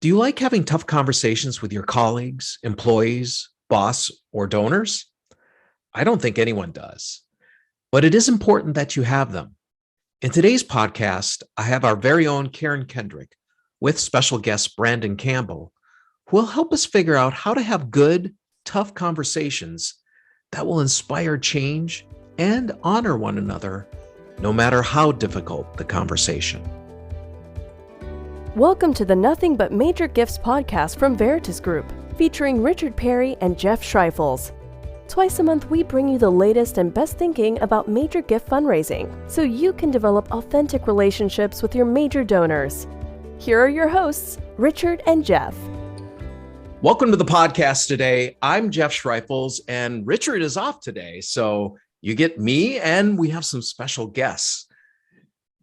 Do you like having tough conversations with your colleagues, employees, boss, or donors? I don't think anyone does, but it is important that you have them. In today's podcast, I have our very own Karen Kendrick with special guest Brandyn Campbell, who will help us figure out how to have good, tough conversations that will inspire change and honor one another, no matter how difficult the conversation. Welcome to the Nothing But Major Gifts podcast from Veritas Group, featuring Richard Perry and Jeff Schreifels. Twice a month, we bring you the latest and best thinking about major gift fundraising, so you can develop authentic relationships with your major donors. Here are your hosts, Richard and Jeff. Welcome to the podcast today. I'm Jeff Schreifels, and Richard is off today, so you get me, and we have some special guests.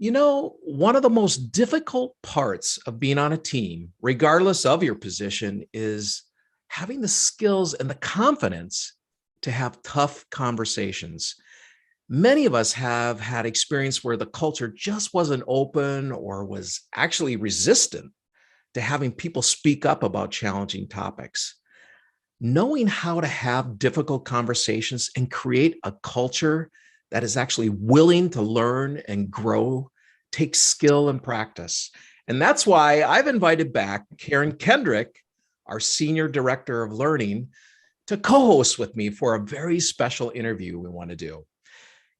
You know, one of the most difficult parts of being on a team, regardless of your position, is having the skills and the confidence to have tough conversations. Many of us have had experience where the culture just wasn't open or was actually resistant to having people speak up about challenging topics. Knowing how to have difficult conversations and create a culture that is actually willing to learn and grow takes skill and practice. And that's why I've invited back Karen Kendrick, our Senior Director of Learning, to co-host with me for a very special interview we want to do.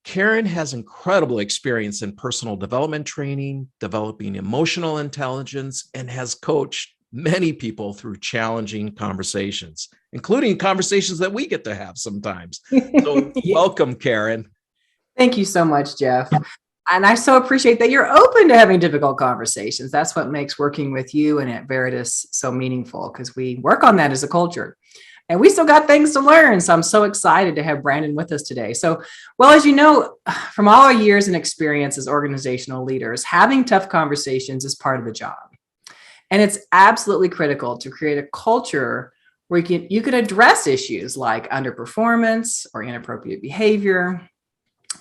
Karen has incredible experience in personal development training, developing emotional intelligence, and has coached many people through challenging conversations, including conversations that we get to have sometimes. So welcome, Karen. Thank you so much, Jeff. And I so appreciate that you're open to having difficult conversations. That's what makes working with you and at Veritas so meaningful, because we work on that as a culture. And we still got things to learn. So I'm so excited to have Brandyn with us today. So, well, as you know, from all our years and experience as organizational leaders, having tough conversations is part of the job. And it's absolutely critical to create a culture where you can address issues like underperformance or inappropriate behavior,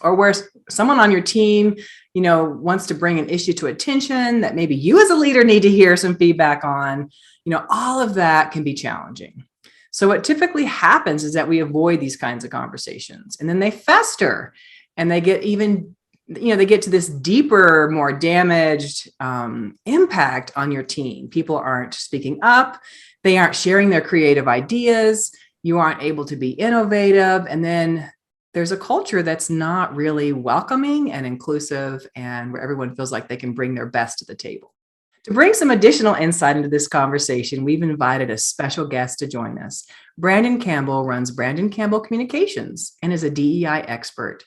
or where someone on your team, wants to bring an issue to attention that maybe you as a leader need to hear some feedback on. All of that can be challenging. So what typically happens is that we avoid these kinds of conversations, and then they fester and they get they get to this deeper, more damaged impact on your team. People aren't speaking up. They aren't sharing their creative ideas. You aren't able to be innovative. And then there's a culture that's not really welcoming and inclusive, and where everyone feels like they can bring their best to the table. To bring some additional insight into this conversation, we've invited a special guest to join us. Brandyn Campbell runs Brandyn Campbell Communications and is a DEI expert.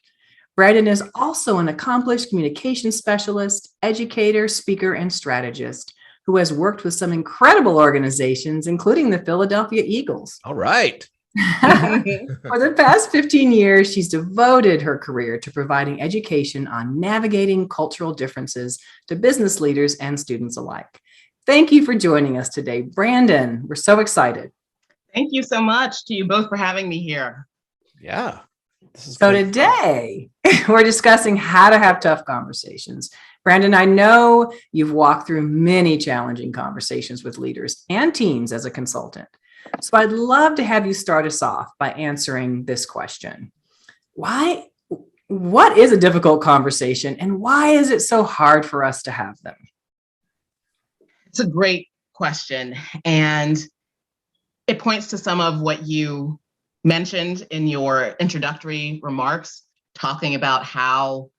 Brandyn is also an accomplished communication specialist, educator, speaker, and strategist who has worked with some incredible organizations, including the Philadelphia Eagles. All right. For the past 15 years, she's devoted her career to providing education on navigating cultural differences to business leaders and students alike. Thank you for joining us today, Brandyn. We're so excited. Thank you so much to you both for having me here. Yeah. So today, we're discussing how to have tough conversations. Brandyn, I know you've walked through many challenging conversations with leaders and teams as a consultant. So I'd love to have you start us off by answering this question. What is a difficult conversation, and why is it so hard for us to have them? It's a great question, and it points to some of what you mentioned in your introductory remarks, talking about how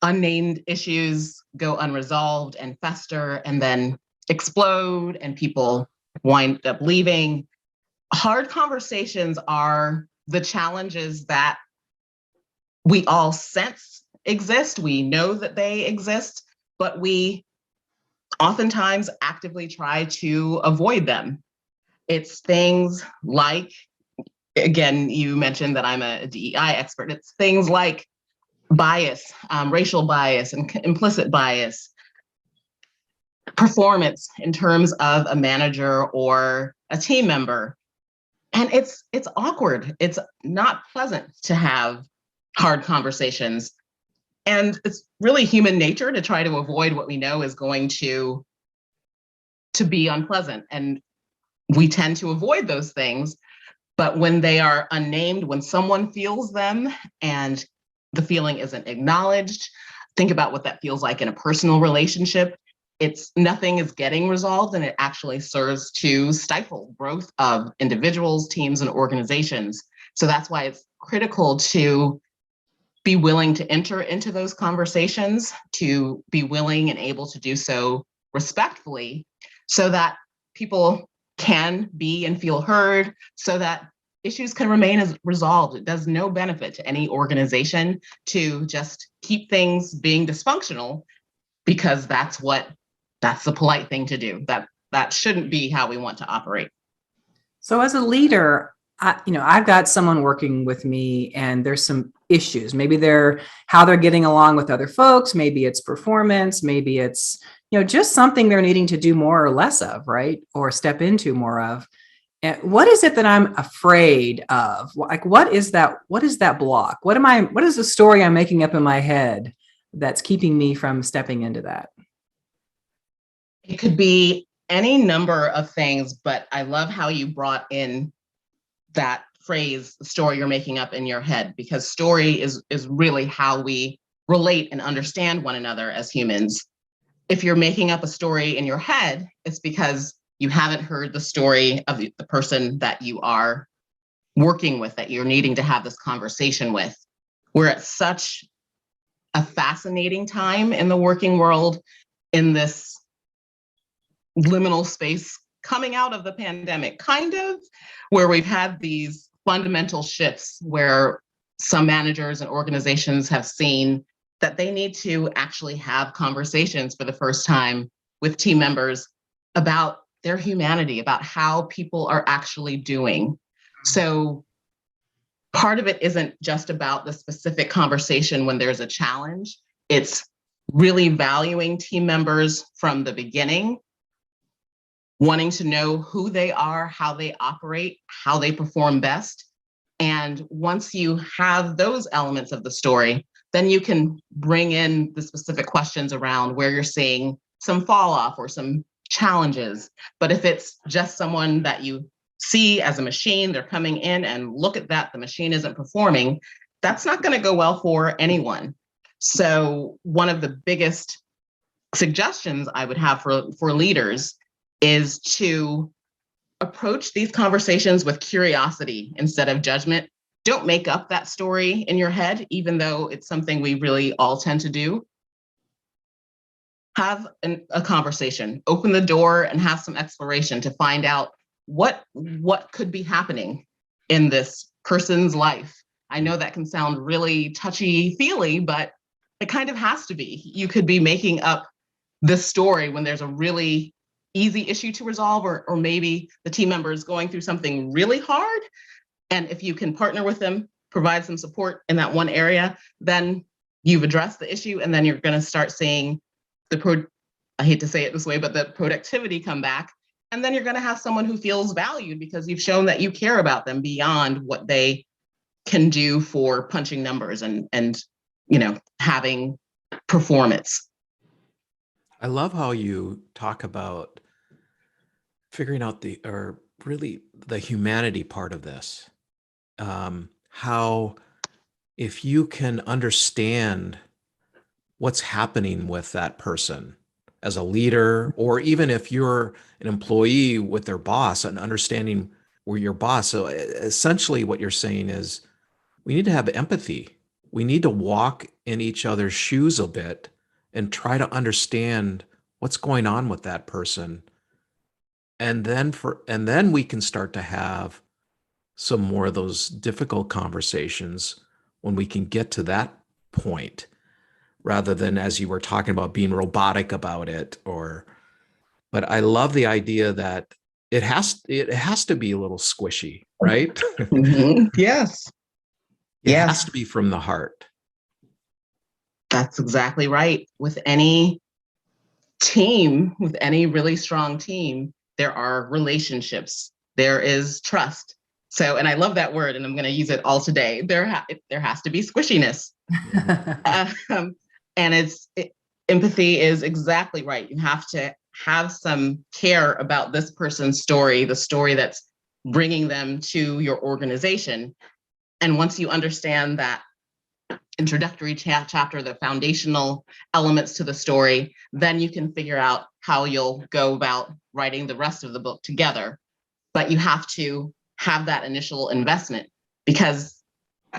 unnamed issues go unresolved and fester and then explode, and people wind up leaving. Hard conversations are the challenges that we all sense exist. We know that they exist, but we oftentimes actively try to avoid them. It's things like, again, you mentioned that I'm a DEI expert. It's things like bias, racial bias and implicit bias, performance in terms of a manager or a team member. And it's awkward. It's not pleasant to have hard conversations. And it's really human nature to try to avoid what we know is going to to be unpleasant. And we tend to avoid those things. But when they are unnamed, when someone feels them and the feeling isn't acknowledged, think about what that feels like in a personal relationship. It's nothing is getting resolved, and it actually serves to stifle growth of individuals, teams, and organizations. So that's why it's critical to be willing to enter into those conversations, to be willing and able to do so respectfully, so that people can be and feel heard, so that issues can remain as resolved. It does no benefit to any organization to just keep things being dysfunctional because that's the polite thing to do. That shouldn't be how we want to operate. So as a leader, I've got someone working with me and there's some issues. Maybe how they're getting along with other folks. Maybe it's performance. Maybe it's, just something they're needing to do more or less of, right? Or step into more of. And what is it that I'm afraid of? Like, what is that block? What is the story I'm making up in my head that's keeping me from stepping into that? It could be any number of things, but I love how you brought in that phrase, the story you're making up in your head, because story is really how we relate and understand one another as humans. If you're making up a story in your head, it's because you haven't heard the story of the person that you are working with, that you're needing to have this conversation with. We're at such a fascinating time in the working world, in this liminal space coming out of the pandemic, kind of, where we've had these fundamental shifts where some managers and organizations have seen that they need to actually have conversations for the first time with team members about their humanity, about how people are actually doing. So part of it isn't just about the specific conversation when there's a challenge. It's really valuing team members from the beginning, wanting to know who they are, how they operate, how they perform best. And once you have those elements of the story, then you can bring in the specific questions around where you're seeing some fall off or some challenges. But if it's just someone that you see as a machine, they're coming in and look at that, the machine isn't performing, that's not going to go well for anyone. So one of the biggest suggestions I would have for leaders is to approach these conversations with curiosity instead of judgment. Don't make up that story in your head, even though it's something we really all tend to do. Have a conversation, open the door and have some exploration to find out what could be happening in this person's life. I know that can sound really touchy-feely, but it kind of has to be. You could be making up this story when there's a really easy issue to resolve, or maybe the team member is going through something really hard. And if you can partner with them, provide some support in that one area, then you've addressed the issue, and then you're going to start seeing I hate to say it this way, but the productivity come back. And then you're going to have someone who feels valued because you've shown that you care about them beyond what they can do for punching numbers and having performance. I love how you talk about figuring out the humanity part of this. How if you can understand what's happening with that person as a leader, or even if you're an employee with their boss and understanding where your boss. So essentially what you're saying is we need to have empathy. We need to walk in each other's shoes a bit and try to understand what's going on with that person. And then we can start to have some more of those difficult conversations when we can get to that point, rather than, as you were talking about, being robotic about it. But I love the idea that it has to be a little squishy, right? Mm-hmm. Yes. It has to be from the heart. That's exactly right. With any team, with any really strong team, there are relationships. There is trust. So, and I love that word, and I'm going to use it all today. There has to be squishiness. And empathy is exactly right. You have to have some care about this person's story, the story that's bringing them to your organization. And once you understand that introductory chapter, the foundational elements to the story, then you can figure out how you'll go about writing the rest of the book together. But you have to have that initial investment, because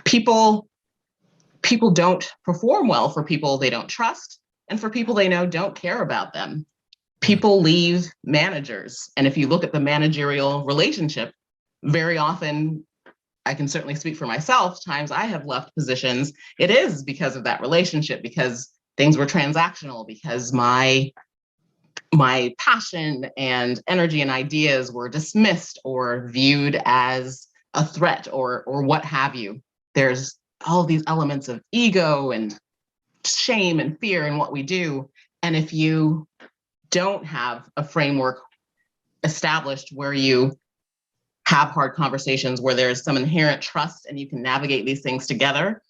people don't perform well for people they don't trust and for people they know don't care about them. People leave managers. And if you look at the managerial relationship, very often, I can certainly speak for myself, times I have left positions, it is because of that relationship, because things were transactional, because my passion and energy and ideas were dismissed or viewed as a threat or what have you. There's all these elements of ego and shame and fear in what we do. And if you don't have a framework established where you have hard conversations, where there's some inherent trust and you can navigate these things together,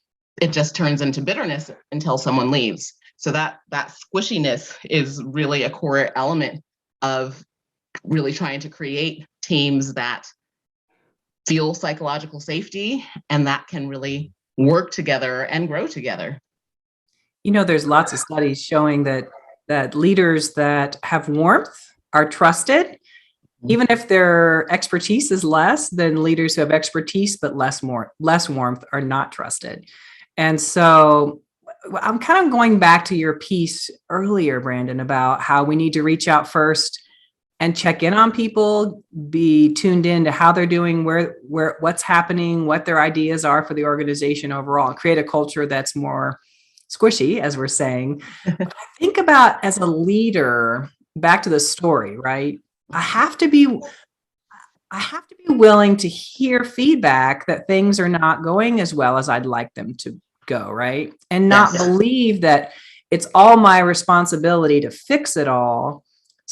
it just turns into bitterness until someone leaves. So that squishiness is really a core element of really trying to create teams that feel psychological safety and that can really work together and grow together. There's lots of studies showing that leaders that have warmth are trusted, even if their expertise is less than leaders who have expertise but less warmth are not trusted. And so I'm kind of going back to your piece earlier, Brandyn, about how we need to reach out first and check in on people, be tuned in to how they're doing, where what's happening, what their ideas are for the organization overall, and create a culture that's more squishy, as we're saying. But I think about, as a leader, back to the story, right? I have to be willing to hear feedback that things are not going as well as I'd like them to go, right? And not believe that it's all my responsibility to fix it all.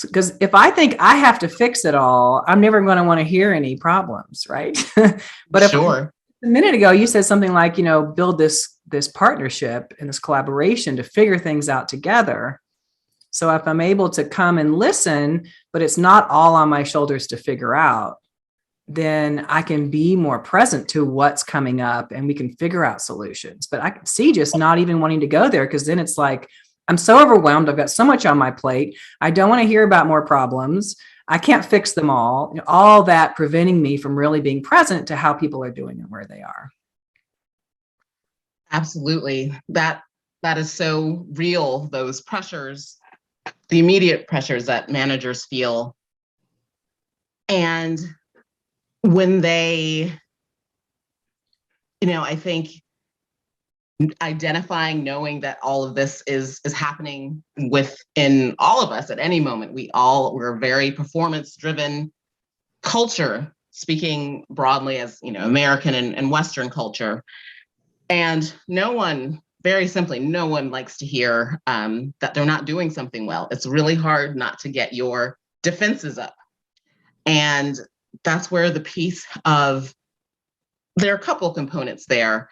Because if I think I have to fix it all, I'm never going to want to hear any problems, right? But Sure. A minute ago, you said something like, build this partnership and this collaboration to figure things out together. So if I'm able to come and listen, but it's not all on my shoulders to figure out, then I can be more present to what's coming up and we can figure out solutions. But I can see just not even wanting to go there, because then it's like, I'm so overwhelmed. I've got so much on my plate. I don't want to hear about more problems. I can't fix them all that preventing me from really being present to how people are doing and where they are. Absolutely. That is so real. Those pressures, the immediate pressures that managers feel. And when they, I think identifying, knowing that all of this is happening within all of us at any moment. We're a very performance-driven culture, speaking broadly as, American and Western culture. And very simply, no one likes to hear that they're not doing something well. It's really hard not to get your defenses up. And that's where the piece of, there are a couple components there.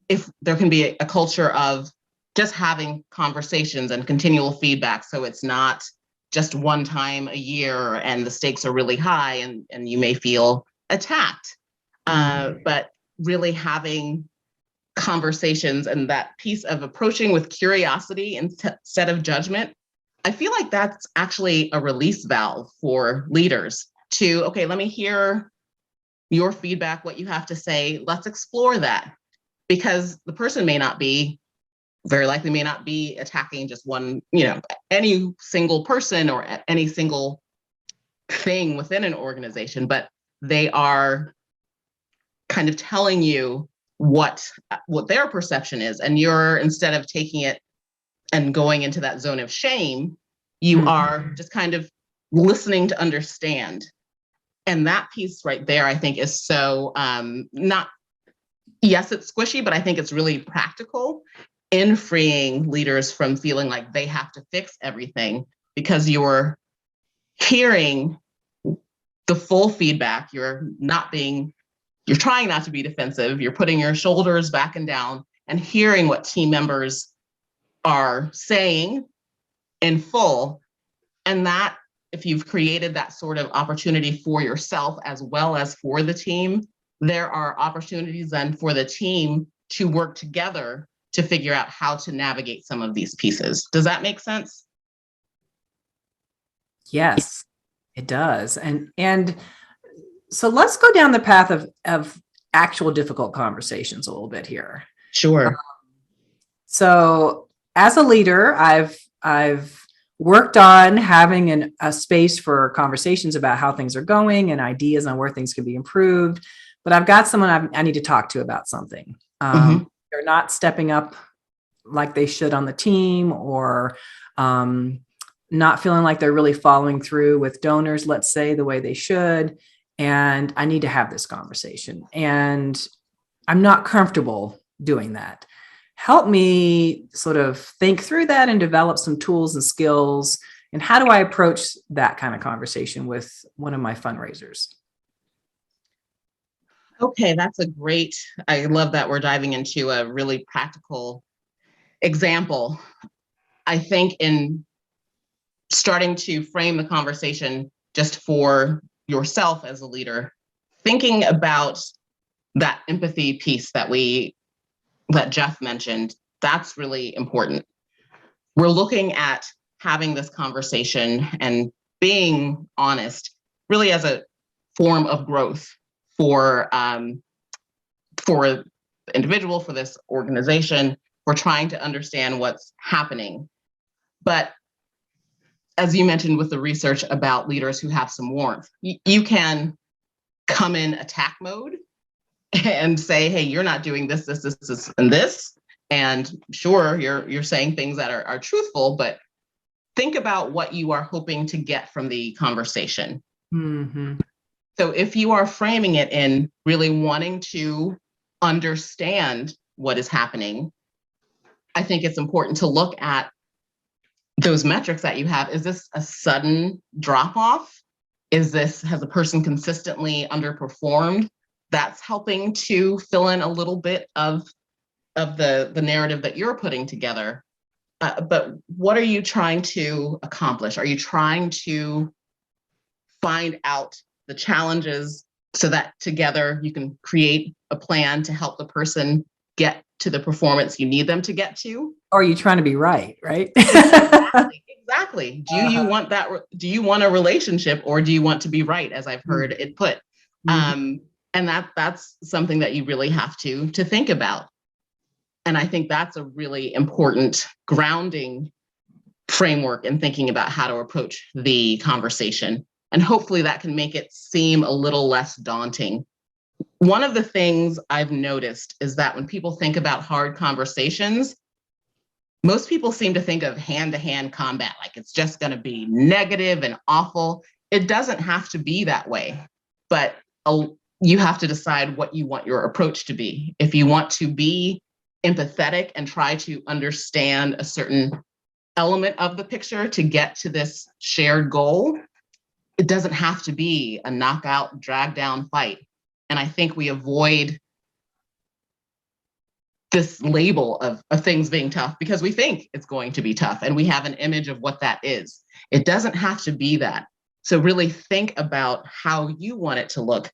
If there can be a culture of just having conversations and continual feedback, so it's not just one time a year and the stakes are really high and you may feel attacked, but really having conversations and that piece of approaching with curiosity instead of judgment, I feel like that's actually a release valve for leaders to, okay, let me hear your feedback, what you have to say, let's explore that. Because the person very likely may not be attacking just one, any single person or any single thing within an organization, but they are kind of telling you what their perception is. And you're, instead of taking it and going into that zone of shame, you are just kind of listening to understand. And that piece right there, I think, is so yes, it's squishy, but I think it's really practical in freeing leaders from feeling like they have to fix everything, because you're hearing the full feedback. You're trying not to be defensive. You're putting your shoulders back and down and hearing what team members are saying in full. And that, if you've created that sort of opportunity for yourself as well as for the team, there are opportunities then for the team to work together to figure out how to navigate some of these pieces. Does that make sense? Yes, it does. And so let's go down the path of actual difficult conversations a little bit here. Sure. So as a leader, I've worked on having a space for conversations about how things are going and ideas on where things can be improved. But I've got someone I need to talk to about something. They're not stepping up like they should on the team, or not feeling like they're really following through with donors, let's say, the way they should. And I need to have this conversation. And I'm not comfortable doing that. Help me sort of think through that and develop some tools and skills. And how do I approach that kind of conversation with one of my fundraisers? Okay, I love that we're diving into a really practical example. I think in starting to frame the conversation just for yourself as a leader, thinking about that empathy piece that Jeff mentioned, that's really important. We're looking at having this conversation and being honest really as a form of growth for the individual, for this organization. We're trying to understand what's happening. But as you mentioned with the research about leaders who have some warmth, you can come in attack mode and say, hey, you're not doing this, and this. And sure, you're saying things that are truthful, but think about what you are hoping to get from the conversation. Mm-hmm. So if you are framing it in really wanting to understand what is happening, I think it's important to look at those metrics that you have. Is this a sudden drop off? Has a person consistently underperformed? That's helping to fill in a little bit of the narrative that you're putting together. But what are you trying to accomplish? Are you trying to find out the challenges so that together you can create a plan to help the person get to the performance you need them to get to? Or are you trying to be right? Exactly. Do you want that? Do you want a relationship, or do you want to be right, as I've heard it put? And that's something that you really have to think about. And I think that's a really important grounding framework in thinking about how to approach the conversation. And hopefully that can make it seem a little less daunting. One of the things I've noticed is that when people think about hard conversations, most people seem to think of hand-to-hand combat, like it's just going to be negative and awful. It doesn't have to be that way, but you have to decide what you want your approach to be. If you want to be empathetic and try to understand a certain element of the picture to get to this shared goal, it doesn't have to be a knockout, drag down fight. And I think we avoid this label of things being tough because we think it's going to be tough and we have an image of what that is. It doesn't have to be that. So really think about how you want it to look,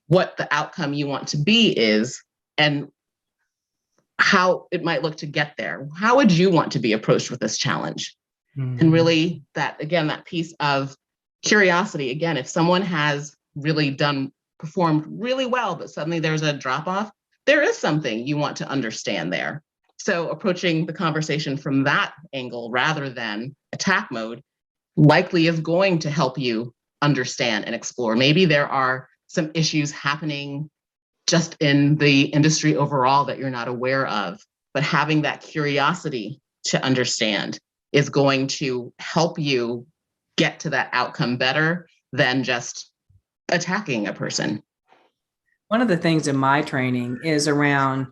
what the outcome you want to be is, and how it might look to get there. How would you want to be approached with this challenge? And really that piece of curiosity. Again, if someone has really performed really well, but suddenly there's a drop off, there is something you want to understand there. So approaching the conversation from that angle rather than attack mode likely is going to help you understand and explore. Maybe there are some issues happening just in the industry overall that you're not aware of, but having that curiosity to understand is going to help you get to that outcome better than just attacking a person. One of the things in my training is around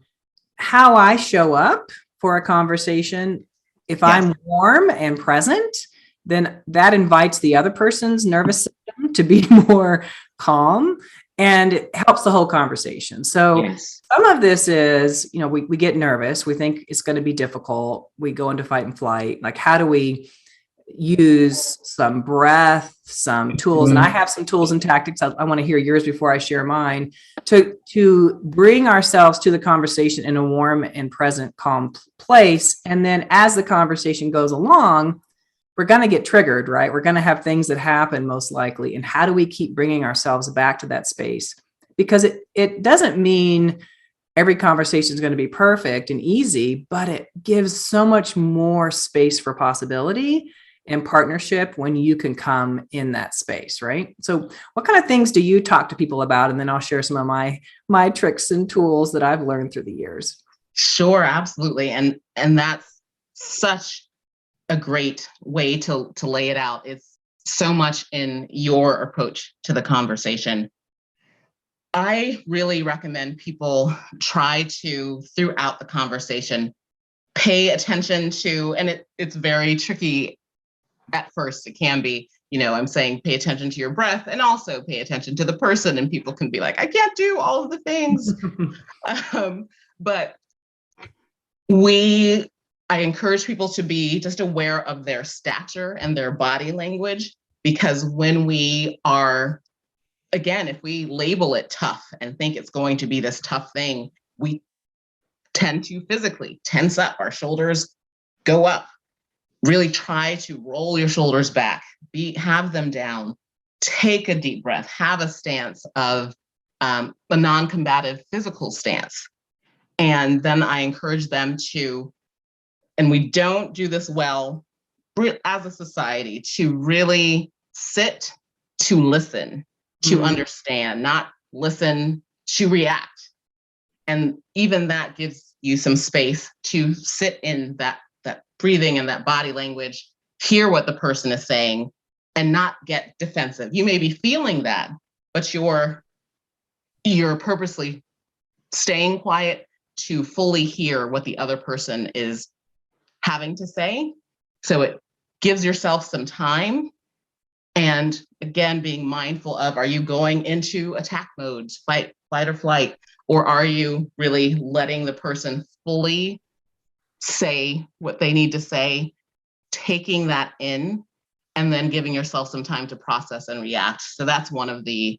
how I show up for a conversation. If I'm warm and present, then that invites the other person's nervous system to be more calm, and it helps the whole conversation. So some of this is, we get nervous. We think it's going to be difficult. We go into fight and flight. Like, how do we use some breath, some tools, and I have some tools and tactics. I want to hear yours before I share mine, to bring ourselves to the conversation in a warm and present, calm place. And then as the conversation goes along, we're going to get triggered, right? We're going to have things that happen most likely. And how do we keep bringing ourselves back to that space? Because it doesn't mean every conversation is going to be perfect and easy, but it gives so much more space for possibility and partnership when you can come in that space, right? So what kind of things do you talk to people about? And then I'll share some of my tricks and tools that I've learned through the years. Sure, absolutely. And that's such a great way to lay it out. It's so much in your approach to the conversation. I really recommend people try to, throughout the conversation, pay attention to, and it's very tricky at first. It can be, I'm saying pay attention to your breath and also pay attention to the person, and people can be like, I can't do all of the things. But I encourage people to be just aware of their stature and their body language, because when we are, again, if we label it tough and think it's going to be this tough thing, we tend to physically tense up, our shoulders go up. Really try to roll your shoulders back, have them down, take a deep breath, have a stance of a non-combative physical stance. And then I encourage them to, and we don't do this well as a society, to really sit, to listen, to understand, not listen to react. And even that gives you some space to sit in that breathing and that body language, hear what the person is saying, and not get defensive. You may be feeling that, but you're purposely staying quiet to fully hear what the other person is having to say. So it gives yourself some time. And again, being mindful of, are you going into attack mode, fight or flight, or are you really letting the person fully say what they need to say, taking that in, and then giving yourself some time to process and react. So that's one of the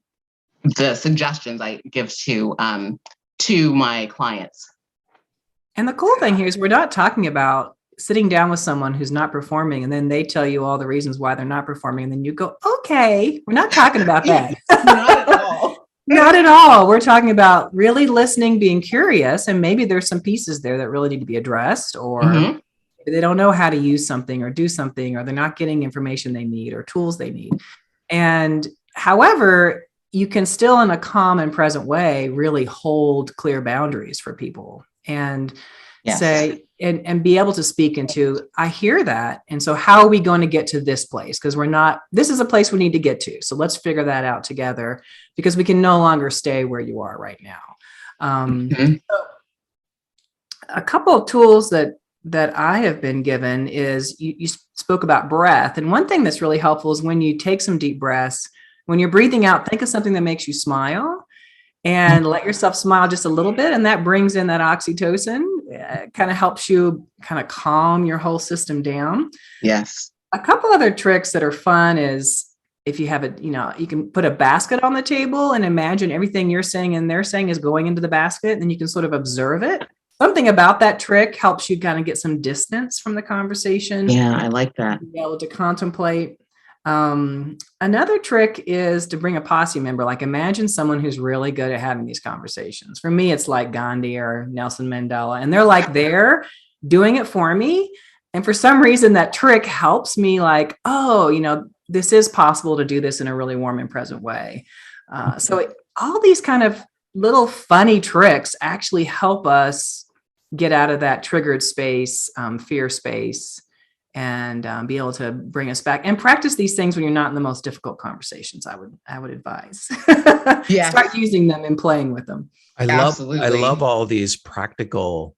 suggestions I give to my clients. And the cool thing here is we're not talking about sitting down with someone who's not performing and then they tell you all the reasons why they're not performing. And then you go, okay, we're not talking about that. Not at all. Not at all. We're talking about really listening, being curious, and maybe there's some pieces there that really need to be addressed, or they don't know how to use something or do something, or they're not getting information they need or tools they need. And however, you can still in a calm and present way really hold clear boundaries for people and say, and be able to speak into, I hear that. And so how are we going to get to this place? Because this is a place we need to get to. So let's figure that out together, because we can no longer stay where you are right now. So a couple of tools that I have been given is you spoke about breath. And one thing that's really helpful is when you take some deep breaths, when you're breathing out, think of something that makes you smile. And let yourself smile just a little bit. And that brings in that oxytocin. It kind of helps you kind of calm your whole system down. Yes. A couple other tricks that are fun is if you have you can put a basket on the table and imagine everything you're saying and they're saying is going into the basket. And then you can sort of observe it. Something about that trick helps you kind of get some distance from the conversation. Yeah, I like that. Be able to contemplate. Another trick is to bring a posse member. Like imagine someone who's really good at having these conversations. For me, it's like Gandhi or Nelson Mandela, and they're like there doing it for me. And for some reason, that trick helps me like, oh, this is possible to do this in a really warm and present way. So all these kind of little funny tricks actually help us get out of that triggered space, fear space, and be able to bring us back and practice these things when you're not in the most difficult conversations. I would advise. Start using them and playing with them. I love all these practical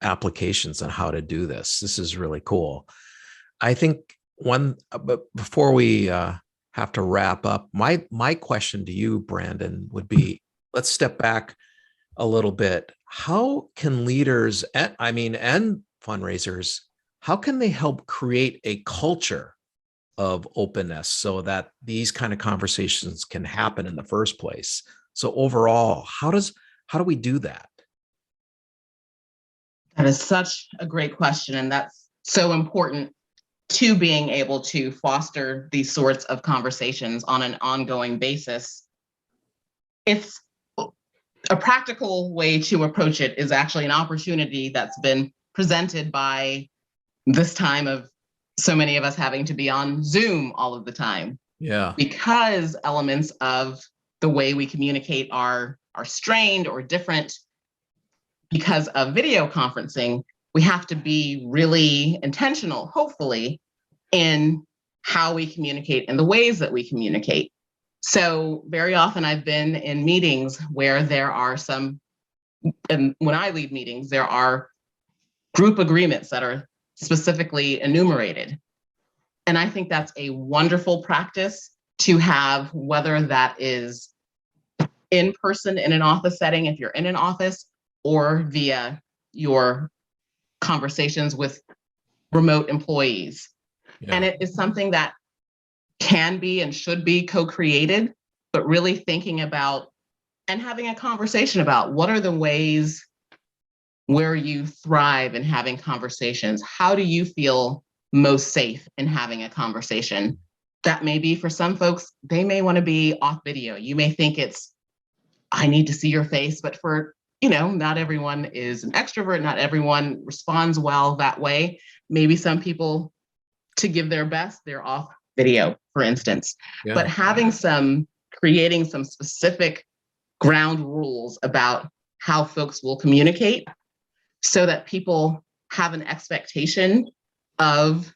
applications on how to do this. This is really cool. I think but before we have to wrap up, my question to you, Brandyn, would be, let's step back a little bit. How can leaders and fundraisers how can they help create a culture of openness so that these kind of conversations can happen in the first place? So overall, how do we do that? That is such a great question. And that's so important to being able to foster these sorts of conversations on an ongoing basis. It's a practical way to approach it is actually an opportunity that's been presented by this time of so many of us having to be on Zoom all of the time. Yeah. Because elements of the way we communicate are strained or different because of video conferencing, we have to be really intentional, hopefully, in how we communicate and the ways that we communicate. So very often I've been in meetings where there are and when I lead meetings, there are group agreements that are specifically enumerated. And I think that's a wonderful practice to have, whether that is in person in an office setting, if you're in an office, or via your conversations with remote employees. Yeah. And it is something that can be and should be co-created, but really thinking about and having a conversation about what are the ways where you thrive in having conversations. How do you feel most safe in having a conversation? That may be for some folks, they may want to be off video. You may think it's, I need to see your face, but for, not everyone is an extrovert. Not everyone responds well that way. Maybe some people, to give their best, they're off video, for instance. Yeah. But creating some specific ground rules about how folks will communicate so that people have an expectation of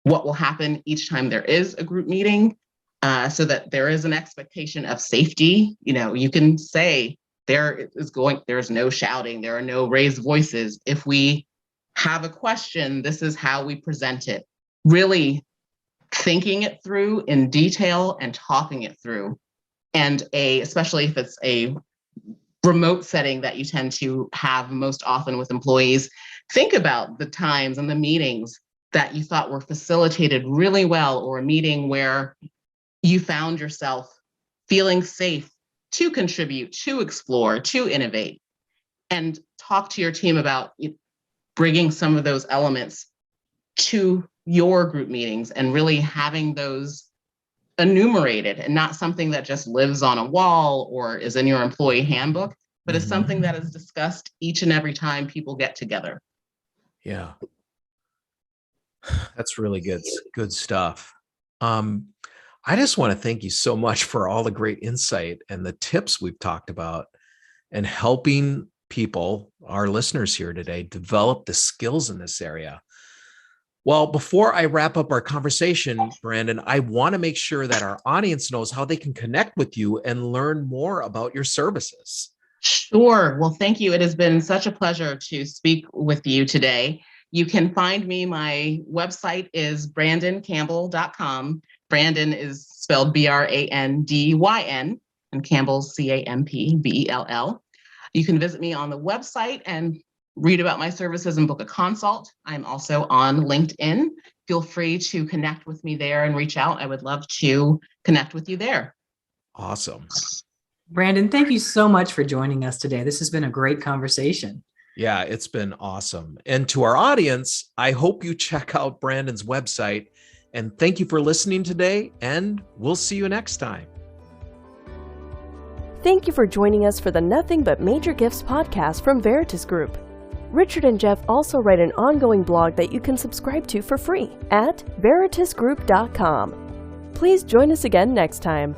what will happen each time there is a group meeting, so that there is an expectation of safety. You can say there's no shouting, there are no raised voices. If we have a question, this is how we present it. Really thinking it through in detail and talking it through. And especially if it's a remote setting that you tend to have most often with employees, think about the times and the meetings that you thought were facilitated really well, or a meeting where you found yourself feeling safe to contribute, to explore, to innovate, and talk to your team about bringing some of those elements to your group meetings and really having those enumerated and not something that just lives on a wall or is in your employee handbook, but is something that is discussed each and every time people get together. Yeah. That's really good stuff. I just want to thank you so much for all the great insight and the tips we've talked about and helping people, our listeners here today, develop the skills in this area. Well, before I wrap up our conversation, Brandyn, I want to make sure that our audience knows how they can connect with you and learn more about your services. Sure. Well, thank you. It has been such a pleasure to speak with you today. You can find me. My website is brandyncampbell.com. Brandyn is spelled Brandyn, and Campbell's Campbell. You can visit me on the website and read about my services and book a consult. I'm also on LinkedIn. Feel free to connect with me there and reach out. I would love to connect with you there. Awesome. Brandyn, thank you so much for joining us today. This has been a great conversation. Yeah, it's been awesome. And to our audience, I hope you check out Brandyn's website. And thank you for listening today, and we'll see you next time. Thank you for joining us for the Nothing But Major Gifts podcast from Veritas Group. Richard and Jeff also write an ongoing blog that you can subscribe to for free at veritasgroup.com. Please join us again next time.